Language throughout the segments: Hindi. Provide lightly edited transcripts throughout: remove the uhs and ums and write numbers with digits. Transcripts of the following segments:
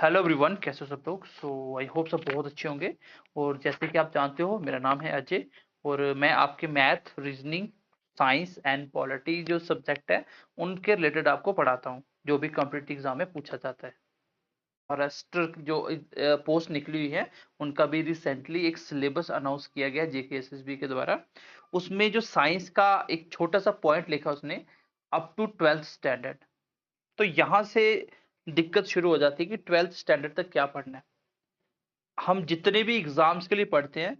हेलो एवरीवन, कैसे हो सब लोग। आई होप सब बहुत अच्छे होंगे। और जैसे कि आप जानते हो, मेरा नाम है अजय और मैं आपके math, reasoning, science and polity जो सब्जेक्ट है उनके रिलेटेड आपको पढ़ाता हूँ, जो भी कॉम्पिटिटिव एग्जाम में पूछा जाता है। फॉरेस्टर जो पोस्ट निकली हुई है, उनका भी रिसेंटली एक सिलेबस अनाउंस किया गया जेकेएसएसबी के द्वारा। उसमें जो साइंस का एक छोटा सा पॉइंट लिखा उसने, अप टू 12th स्टैंडर्ड। तो यहाँ से दिक्कत शुरू हो जाती है कि 12th स्टैंडर्ड तक क्या पढ़ना है। हम जितने भी एग्जाम्स के लिए पढ़ते हैं,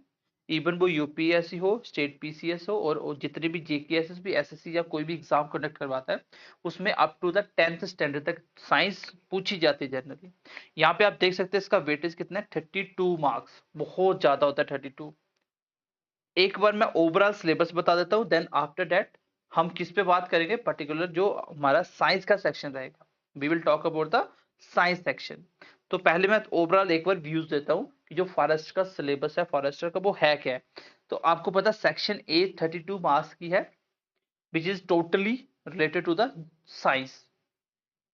इवन वो यूपीएससी हो, स्टेट पीसीएस हो और जितने भी जेकेएसएस भी एसएससी या कोई भी एग्जाम कंडक्ट करवाता है, उसमें up to the 10th standard तक साइंस पूछी जाती है जनरली। यहाँ पे आप देख सकते हैं इसका वेटेज कितना है, 32 मार्क्स। बहुत ज्यादा होता है 32। एक बार मैं ओवरऑल सिलेबस बता देता हूँ, देन आफ्टर दैट हम किस पे बात करेंगे, पर्टिकुलर जो हमारा साइंस का सेक्शन रहेगा। We will talk about the science section. तो पहले मैं ओवरऑल एक बार व्यूज देता हूँ कि जो फॉरेस्ट का सिलेबस है फॉरेस्टर का, वो है क्या है। तो आपको पता सेक्शन ए 32 मार्क्स की है, which is totally related to the science,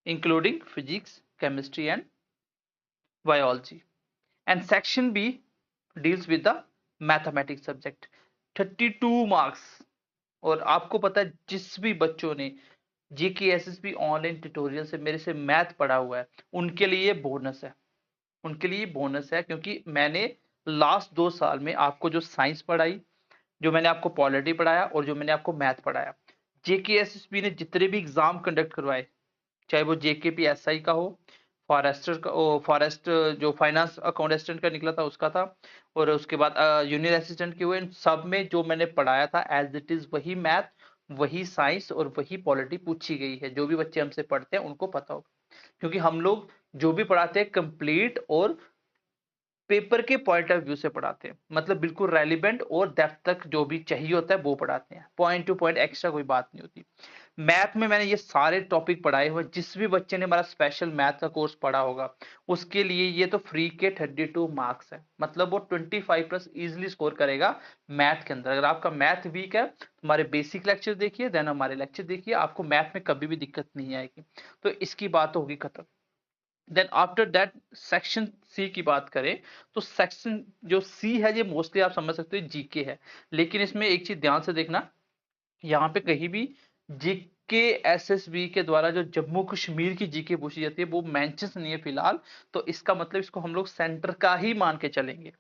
including physics, chemistry and biology. And section B deals with the mathematics subject, 32 marks. और आपको पता है जिस भी बच्चों ने जीकेएसएसबी ऑनलाइन ट्यूटोरियल से मेरे से मैथ पढ़ा हुआ है, उनके लिए बोनस है। उनके लिए बोनस है, क्योंकि मैंने लास्ट 2 साल में आपको जो साइंस पढ़ाई, जो मैंने आपको पॉलिटी पढ़ाया और जो मैंने आपको मैथ पढ़ाया, जेकेएसएसबी ने जितने भी एग्जाम कंडक्ट करवाए, चाहे वो जेकेपी एसआई का हो, फॉरेस्टर का, फॉरेस्ट जो फाइनेंस अकाउंट असिस्टेंट का निकला था उसका था, और उसके बाद यूनियन असिस्टेंट के हुए, इन सब में जो मैंने पढ़ाया था एज इट इज वही मैथ, वही साइंस और वही पॉलिटी पूछी गई है। जो भी बच्चे हमसे पढ़ते हैं उनको पता होगा, क्योंकि हम लोग जो भी पढ़ाते हैं कंप्लीट और पेपर के पॉइंट ऑफ व्यू से पढ़ाते हैं, मतलब बिल्कुल रेलिवेंट और डेप्थ तक जो भी चाहिए होता है वो पढ़ाते हैं। पॉइंट टू पॉइंट एक्स्ट्रा कोई बात नहीं होती। मैथ में मैंने ये सारे टॉपिक पढ़ाए हुए। जिस भी बच्चे ने हमारा स्पेशल मैथ का कोर्स पढ़ा होगा, उसके लिए ये तो फ्री के 32 मार्क्स है, मतलब वो 25+ इजिली स्कोर करेगा मैथ के अंदर। अगर आपका मैथ वीक है, हमारे बेसिक लेक्चर देखिए, देन हमारे लेक्चर देखिए, आपको मैथ में कभी भी दिक्कत नहीं आएगी। तो इसकी बात होगी खत्म। Then after that section C की बात करें, तो सेक्शन जो सी है ये मोस्टली आप समझ सकते हो जीके है। लेकिन इसमें एक चीज ध्यान से देखना, यहाँ पे कहीं भी जीके एसएसबी के द्वारा जो जम्मू कश्मीर की जीके पूछी जाती है वो मेंशन नहीं है फिलहाल। तो इसका मतलब इसको हम लोग सेंटर का ही मान के चलेंगे।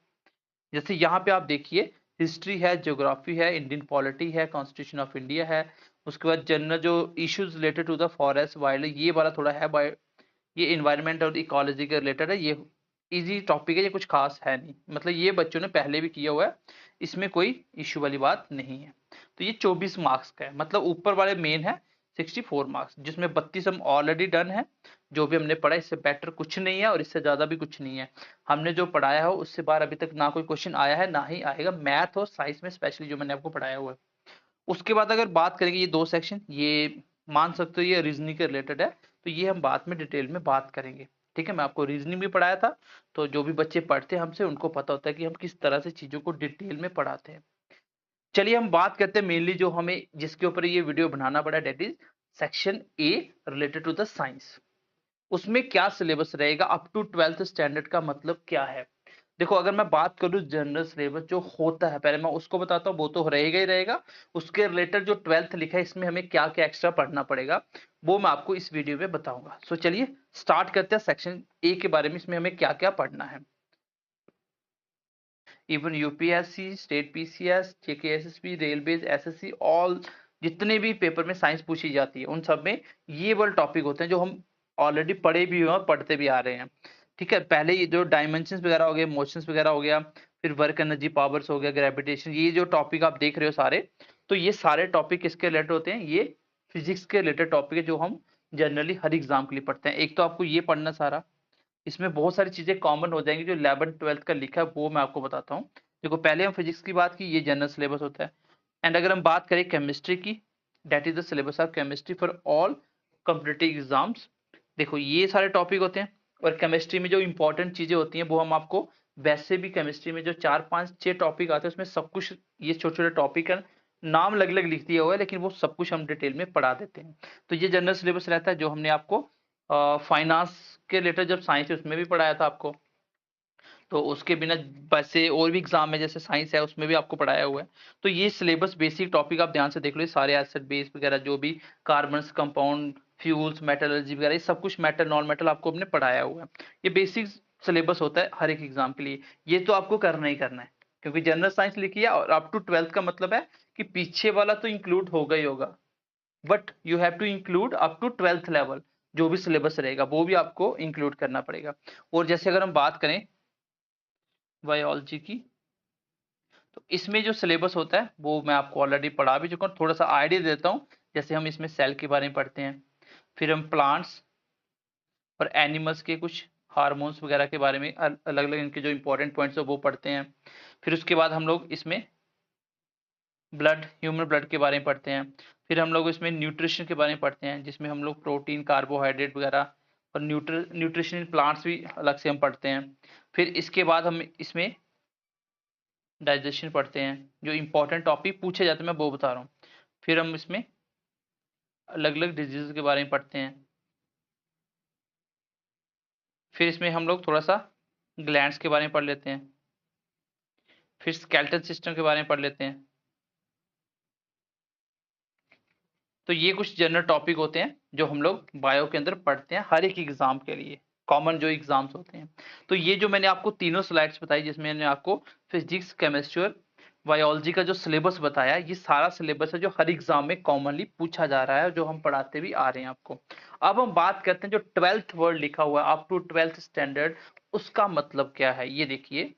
जैसे यहाँ पे आप देखिए, हिस्ट्री है, ज्योग्राफी है, इंडियन पॉलिटी है, कॉन्स्टिट्यूशन ऑफ इंडिया है। उसके बाद जनरल जो issues related to the forest wild, ये वाला थोड़ा है, ये इन्वायरमेंट और इकोलॉजी के रिलेटेड है। ये इजी टॉपिक है, ये कुछ खास है नहीं, मतलब ये बच्चों ने पहले भी किया हुआ है, इसमें कोई इश्यू वाली बात नहीं है। तो ये 24 मार्क्स का है, मतलब ऊपर वाले मेन है 64 मार्क्स, जिसमें 32 हम ऑलरेडी डन है। जो भी हमने पढ़ा इससे बेटर कुछ नहीं है और इससे ज्यादा भी कुछ नहीं है। हमने जो पढ़ाया हो उससे बाहर अभी तक ना कोई क्वेश्चन आया है ना ही आएगा, मैथ और साइंस में स्पेशली जो मैंने आपको पढ़ाया हुआ है। उसके बाद अगर बात करेंगे, ये 2 सेक्शन, ये मान सकते हो ये रीजनिंग के रिलेटेड है, तो ये हम बाद में डिटेल में बात करेंगे। ठीक है, मैं आपको रीजनिंग भी पढ़ाया था, तो जो भी बच्चे पढ़ते हैं हमसे उनको पता होता है कि हम किस तरह से चीजों को डिटेल में पढ़ाते हैं। चलिए हम बात करते हैं मेनली जो हमें जिसके ऊपर ये वीडियो बनाना पड़ा, that is section A related to the science. उसमें क्या सिलेबस रहेगा, अप टू 12th स्टैंडर्ड का मतलब क्या है। देखो, अगर मैं बात करूं जनरल सिलेबस जो होता है, पहले मैं उसको बताता हूँ, वो तो रहेगा ही रहेगा। उसके रिलेटेड जो 12th लिखा है इसमें हमें क्या क्या एक्स्ट्रा पढ़ना पड़ेगा, वो मैं आपको इस वीडियो में बताऊंगा। सो चलिए स्टार्ट करते हैं सेक्शन ए के बारे में, इसमें हमें क्या क्या पढ़ना है। Even UPSC, state PCS, JKSSB, railways, SSC, all जितने भी पेपर में साइंस पूछी जाती है उन सब में ये वाले टॉपिक होते हैं जो हम ऑलरेडी पढ़े भी हुए और पढ़ते भी आ रहे हैं। ठीक है, पहले ये जो डायमेंशंस वगैरह हो गए, मोशंस वगैरह हो गया, फिर वर्क एनर्जी पावर्स हो गया, ग्रेविटेशन, ये जो टॉपिक आप देख रहे हो सारे, तो ये सारे टॉपिक किसके रिलेटेड होते हैं, ये फिजिक्स के रिलेटेड टॉपिक है जो हम जनरली हर एग्जाम के लिए पढ़ते हैं। एक तो आपको ये पढ़ना सारा, इसमें बहुत सारी चीजें कॉमन हो जाएंगी। जो 11th 12th का लिखा है वो मैं आपको बताता हूँ। देखो, पहले हम फिजिक्स की बात की, ये जनरल सिलेबस होता है। एंड अगर हम बात करें केमिस्ट्री की, that is the syllabus of chemistry for all competitive exams. देखो, ये सारे टॉपिक होते हैं। और केमिस्ट्री में जो इंपॉर्टेंट चीजें होती हैं वो हम आपको, वैसे भी केमिस्ट्री में जो 4 5 6 टॉपिक आते हैं उसमें सब कुछ, ये छोटे छोटे टॉपिक है, नाम अलग अलग लिख दिया हुआ है, लेकिन वो सब कुछ हम डिटेल में पढ़ा देते हैं। तो ये जनरल सिलेबस रहता है जो हमने आपको फाइनेंस उसके रिलेटेड जब साइंस है उसमें भी पढ़ाया था आपको, तो उसके बिना वैसे और भी एग्जाम है जैसे साइंस है उसमें भी आपको पढ़ाया हुआ है। तो ये सिलेबस बेसिक टॉपिक आप ध्यान से देख लो, ये सारे एसिड बेस वगैरह जो भी कार्बन्स कंपाउंड फ्यूल्स मेटलर्जी वगैरह ये सब कुछ मेटल नॉन मेटल आपको हमने पढ़ाया हुआ है। ये बेसिक सिलेबस होता है हर एक एग्जाम के लिए, ये तो आपको करना ही करना है क्योंकि जनरल साइंस लिखी है और अप टू 12th का मतलब है कि पीछे वाला तो इंक्लूड होगा ही होगा, but you have to include up to 12th level, जो भी सिलेबस रहेगा वो भी आपको इंक्लूड करना पड़ेगा। और जैसे अगर हम बात करें बायोलॉजी की, तो इसमें जो सिलेबस होता है वो मैं आपको ऑलरेडी पढ़ा भी चुका हूँ, थोड़ा सा आइडिया देता हूँ। जैसे हम इसमें सेल के बारे में पढ़ते हैं, फिर हम प्लांट्स और एनिमल्स के कुछ हार्मोन्स वगैरह के बारे में अलग अलग इनके जो इंपॉर्टेंट पॉइंट्स है वो पढ़ते हैं। फिर उसके बाद हम लोग इसमें ब्लड ह्यूमन ब्लड के बारे में पढ़ते हैं। फिर हम लोग इसमें न्यूट्रिशन के बारे में पढ़ते हैं जिसमें हम लोग प्रोटीन कार्बोहाइड्रेट वगैरह और न्यूट्रिशन इन प्लांट्स भी अलग से हम पढ़ते हैं। फिर इसके बाद हम इसमें डाइजेशन पढ़ते हैं, जो इंपॉर्टेंट टॉपिक पूछे जाते हैं मैं वो बता रहा हूँ। फिर हम इसमें अलग अलग डिजीज के बारे में पढ़ते हैं। फिर इसमें हम लोग थोड़ा सा ग्लैंड्स के बारे में पढ़ लेते हैं। फिर स्केलेटल सिस्टम के बारे में पढ़ लेते हैं। तो ये कुछ जनरल टॉपिक होते हैं जो हम लोग बायो के अंदर पढ़ते हैं हर एक एग्जाम के लिए, कॉमन जो एग्जाम्स होते हैं। तो ये जो मैंने आपको तीनों स्लाइड्स बताई जिसमें मैंने आपको फिजिक्स केमिस्ट्री और बायोलॉजी का जो सिलेबस बताया, ये सारा सिलेबस है जो हर एग्जाम में कॉमनली पूछा जा रहा है, जो हम पढ़ाते भी आ रहे हैं आपको। अब हम बात करते हैं जो 12th वर्ड लिखा हुआ है अप टू 12th स्टैंडर्ड, उसका मतलब क्या है ये देखिए।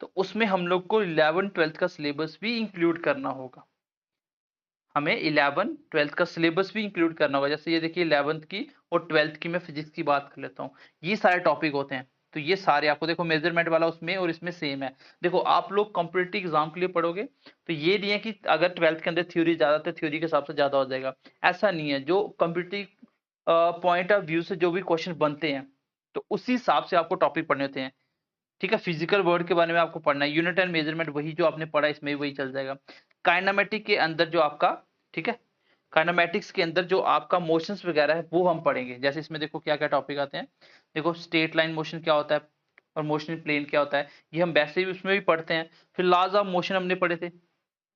तो उसमें हम लोग को 11 12th का सिलेबस भी इंक्लूड करना होगा, हमें 11 12th का सिलेबस भी इंक्लूड करना होगा। जैसे ये देखिए 11th की और 12th की मैं फिजिक्स की बात कर लेता हूँ, ये सारे टॉपिक होते हैं। तो ये सारे आपको देखो मेजरमेंट वाला उसमें और इसमें सेम है। देखो आप लोग कॉम्पिटिटिव एग्जाम के लिए पढ़ोगे तो ये नहीं है कि अगर 12th के अंदर थ्योरी ज्यादा तो थ्योरी के हिसाब से ज्यादा हो जाएगा, ऐसा नहीं है। जो कॉम्पिटिटिव पॉइंट ऑफ व्यू से जो भी क्वेश्चन बनते हैं तो उसी हिसाब से आपको टॉपिक पढ़ने होते हैं। ठीक है, फिजिकल वर्ड के बारे में आपको पढ़ना है, यूनिट एंड मेजरमेंट वही जो आपने पढ़ा इसमें वही चल जाएगा। काइनेमेटिक के अंदर जो आपका, ठीक है, काइनेमेटिक्स के अंदर जो आपका मोशंस वगैरह है वो हम पढ़ेंगे। जैसे इसमें देखो क्या क्या टॉपिक आते हैं, देखो स्ट्रेट लाइन मोशन क्या होता है और मोशन प्लेन क्या होता है, ये हम वैसे भी उसमें भी पढ़ते हैं। फिर लॉज ऑफ मोशन हमने पढ़े थे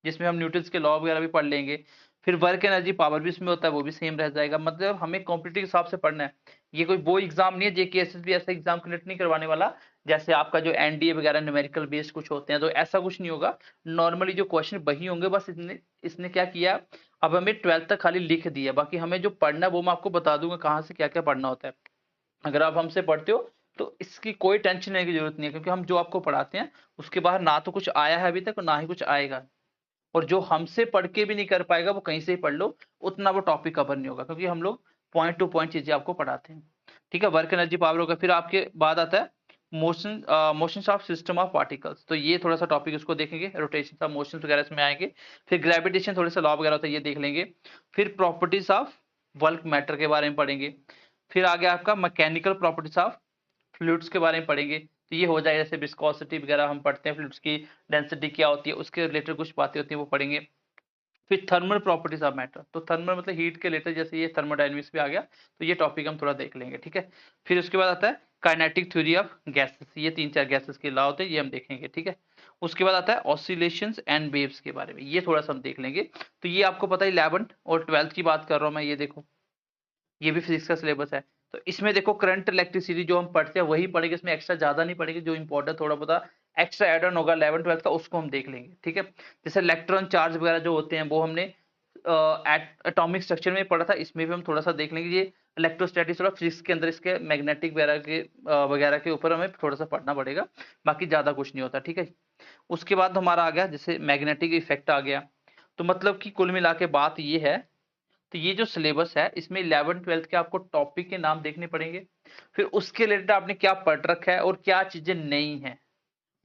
जिसमें हम न्यूटन्स के लॉ वगैरह भी पढ़ लेंगे। फिर वर्क एनर्जी पावर भी इसमें होता है वो भी सेम रह जाएगा। मतलब हमें कॉम्पिटिटिव हिसाब से पढ़ना है, ये कोई वो एग्जाम नहीं है जेकेएसएसबी ऐसा एग्जाम कंडक्ट नहीं करवाने वाला जैसे आपका जो एनडीए वगैरह न्यूमेरिकल बेस्ड कुछ होते हैं, तो ऐसा कुछ नहीं होगा। नॉर्मली जो क्वेश्चन वही होंगे, बस इसने इसने क्या किया, अब हमें 12th तक खाली लिख दिया, बाकी हमें जो पढ़ना है वो मैं आपको बता दूंगा कहाँ से क्या क्या पढ़ना होता है। अगर आप हमसे पढ़ते हो तो इसकी कोई टेंशन लेने की जरूरत नहीं है, क्योंकि हम जो आपको पढ़ाते हैं उसके बाहर ना तो कुछ आया है अभी तक और ना ही कुछ आएगा। और जो हमसे पढ़ के भी नहीं कर पाएगा वो कहीं से ही पढ़ लो, उतना वो टॉपिक कवर नहीं होगा, क्योंकि हम लोग पॉइंट टू पॉइंट चीजें आपको पढ़ाते हैं। ठीक है, वर्क एनर्जी पावर होगा। फिर आपके बाद आता है motion of system of particles, तो ये थोड़ा सा टॉपिक इसको देखेंगे, रोटेशन ऑफ मोशन वगैरह इसमें आएंगे। फिर ग्रेविटेशन थोड़े से लॉ वगैरह होता है ये देख लेंगे। फिर प्रॉपर्टीज ऑफ बल्क मैटर के बारे में पढ़ेंगे। फिर आगे आपका मैकेनिकल प्रॉपर्टीज ऑफ फ्लूइड्स के बारे में पढ़ेंगे, तो ये हो जाएगा। जैसे विस्कोसिटी वगैरह हम पढ़ते हैं, फ्लूइड्स की डेंसिटी क्या होती है उसके रिलेटेड कुछ बातें होती हैं वो पढ़ेंगे। फिर थर्मल प्रॉपर्टीज ऑफ मैटर, तो थर्मल मतलब हीट के रिलेटेड, जैसे ये थर्मोडायनेमिक्स भी आ गया, तो ये टॉपिक हम थोड़ा देख लेंगे। ठीक है, फिर उसके बाद आता है काइनेटिक थ्योरी ऑफ गैसेस, ये 3 4 गैसेस के लॉ होते हैं ये हम देखेंगे। ठीक है, उसके बाद आता है ऑसिलेशंस एंड वेव्स के बारे में, ये थोड़ा सा हम देख लेंगे। तो ये आपको पता है 11 और 12th की बात कर रहा हूँ मैं, ये देखो ये भी फिजिक्स का सिलेबस है। तो इसमें देखो करंट इलेक्ट्रिसिटी जो हम पढ़ते हैं वही पढ़ेंगे, इसमें एक्स्ट्रा ज्यादा नहीं पढ़ेंगे, जो इंपॉर्टेंट थोड़ा बहुत एक्स्ट्रा एड ऑन होगा 11 12 का उसको हम देख लेंगे। ठीक है, जैसे इलेक्ट्रॉन चार्ज वगैरह जो होते हैं वो हमने एटॉमिक स्ट्रक्चर में पढ़ा था, इसमें भी हम थोड़ा सा देख लेंगे। ये इलेक्ट्रोस्टैटिक्स थोड़ा फिजिक्स के अंदर इसके मैग्नेटिक वगैरह के ऊपर हमें थोड़ा सा पढ़ना पड़ेगा, बाकी ज्यादा कुछ नहीं होता। ठीक है, उसके बाद हमारा आ गया जैसे मैग्नेटिक इफेक्ट आ गया। तो मतलब कि कुल मिला के बात ये है, तो ये जो सिलेबस है इसमें 11 12 के आपको टॉपिक के नाम देखने पड़ेंगे। फिर उसके रिलेटेड आपने क्या पढ़ रखा है और क्या चीजें नई हैं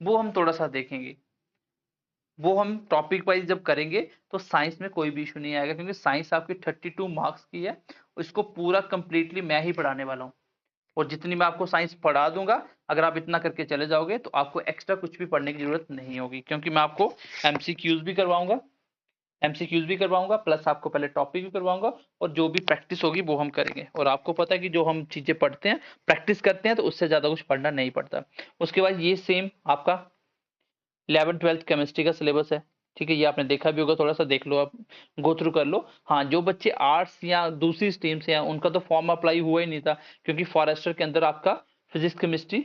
वो हम थोड़ा सा देखेंगे। वो हम टॉपिक वाइज जब करेंगे तो साइंस में कोई भी इशू नहीं आएगा, क्योंकि साइंस आपकी 32 मार्क्स की है, इसको पूरा कंप्लीटली मैं ही पढ़ाने वाला हूँ। और जितनी मैं आपको साइंस पढ़ा दूंगा, अगर आप इतना करके चले जाओगे तो आपको एक्स्ट्रा कुछ भी पढ़ने की जरूरत नहीं होगी, क्योंकि मैं आपको एमसीक्यूज भी करवाऊंगा, एमसीक्यूज भी करवाऊंगा, प्लस आपको पहले टॉपिक भी करवाऊंगा, और जो भी प्रैक्टिस होगी वो हम करेंगे। और आपको पता है कि जो हम चीजें पढ़ते हैं, प्रैक्टिस करते हैं, तो उससे ज्यादा कुछ पढ़ना नहीं पड़ता। उसके बाद ये सेम आपका 11th-12th केमिस्ट्री का सिलेबस है, ठीक है, ये आपने देखा भी होगा, थोड़ा सा देख लो, आप गो थ्रू कर लो। हाँ, जो बच्चे आर्ट्स या दूसरी स्ट्रीम से हैं उनका तो फॉर्म अप्लाई हुआ ही नहीं था, क्योंकि फॉरेस्टर के अंदर आपका physics chemistry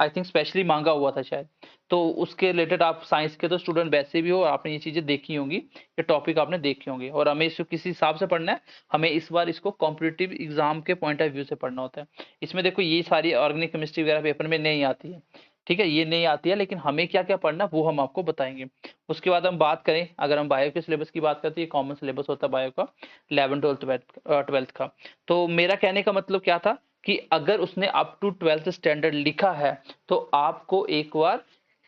I think specially मांगा हुआ था शायद। तो उसके रिलेटेड आप साइंस के तो स्टूडेंट वैसे भी हो, आपने ये चीजें देखी होंगी, ये टॉपिक आपने देखे होंगे, और हमें इसको किसी हिसाब से पढ़ना है। हमें इस बार इसको कॉम्पिटिटिव एग्जाम के पॉइंट ऑफ व्यू से पढ़ना होता है। इसमें देखो ये सारी ऑर्गेनिक केमिस्ट्री वगैरह पेपर में नहीं आती है, ठीक है, ये नहीं आती है, लेकिन हमें क्या क्या पढ़ना वो हम आपको बताएंगे। उसके बाद हम बात करें, अगर हम बायो के सिलेबस की बात करते हैं, कॉमन सिलेबस होता है बायो का 11th-12th का। तो मेरा कहने का मतलब क्या था कि अगर उसने अप टू 12th स्टैंडर्ड लिखा है, तो आपको एक बार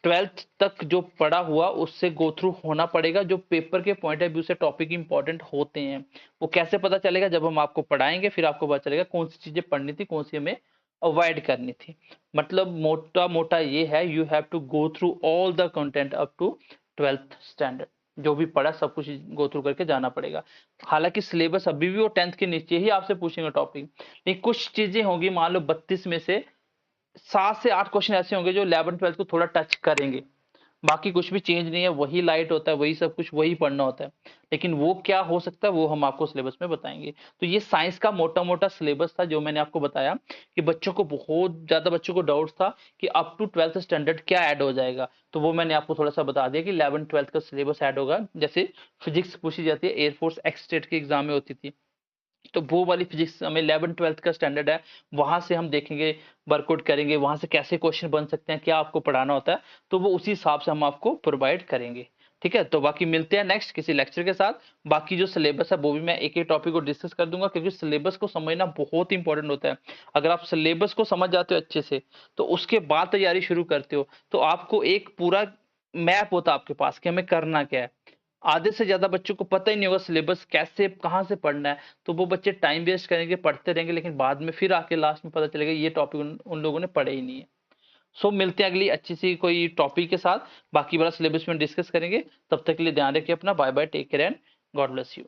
12th तक जो पढ़ा हुआ उससे गो थ्रू होना पड़ेगा। जो पेपर के पॉइंट ऑफ व्यू से टॉपिक इंपॉर्टेंट होते हैं, वो कैसे पता चलेगा, जब हम आपको पढ़ाएंगे फिर आपको पता चलेगा कौन सी चीजें पढ़नी थी, कौन सी हमें अवॉइड करनी थी। मतलब मोटा मोटा ये है, you have to go through all the content up to 12th standard, जो भी पढ़ा सब कुछ गो थ्रू करके जाना पड़ेगा। हालांकि सिलेबस अभी भी वो 10th के नीचे ही आपसे पूछेंगे टॉपिक, लेकिन कुछ चीजें होंगी, मान लो 32 में से 7 से 8 क्वेश्चन ऐसे होंगे जो 11th-12th को थोड़ा टच करेंगे। बाकी कुछ भी चेंज नहीं है, वही लाइट होता है, वही सब कुछ वही पढ़ना होता है। लेकिन वो क्या हो सकता है वो हम आपको सिलेबस में बताएंगे। तो ये साइंस का मोटा मोटा सिलेबस था जो मैंने आपको बताया, कि बच्चों को बहुत ज्यादा बच्चों को डाउट था कि अप टू 12th स्टैंडर्ड क्या ऐड हो जाएगा। तो वो मैंने आपको थोड़ा सा बता दिया कि 11th-12th का सिलेबस ऐड होगा। जैसे फिजिक्स पूछी जाती है, एयरफोर्स एक्स स्टेट के एग्जाम में होती थी, तो वो वाली फिजिक्स हमें 11th-12th का स्टैंडर्ड है, वहां से हम देखेंगे, वर्कआउट करेंगे, वहां से कैसे क्वेश्चन बन सकते हैं, क्या आपको पढ़ाना होता है, तो वो उसी हिसाब से हम आपको प्रोवाइड करेंगे। ठीक है, तो बाकी मिलते हैं नेक्स्ट किसी लेक्चर के साथ। बाकी जो सिलेबस है वो भी मैं एक एक टॉपिक को डिस्कस कर दूंगा, क्योंकि सिलेबस को समझना बहुत इंपॉर्टेंट होता है। अगर आप सिलेबस को समझ जाते हो अच्छे से, तो उसके बाद तैयारी शुरू करते हो, तो आपको एक पूरा मैप होता है आपके पास कि हमें करना क्या है। आधे से ज्यादा बच्चों को पता ही नहीं होगा सिलेबस कैसे कहाँ से पढ़ना है, तो वो बच्चे टाइम वेस्ट करेंगे, पढ़ते रहेंगे, लेकिन बाद में फिर आके लास्ट में पता चलेगा ये टॉपिक उन लोगों ने पढ़े ही नहीं है। सो मिलते हैं अगली अच्छी सी कोई टॉपिक के साथ, बाकी वाला सिलेबस में डिस्कस करेंगे। तब तक के लिए ध्यान रखिए अपना, bye bye, take care and God bless you.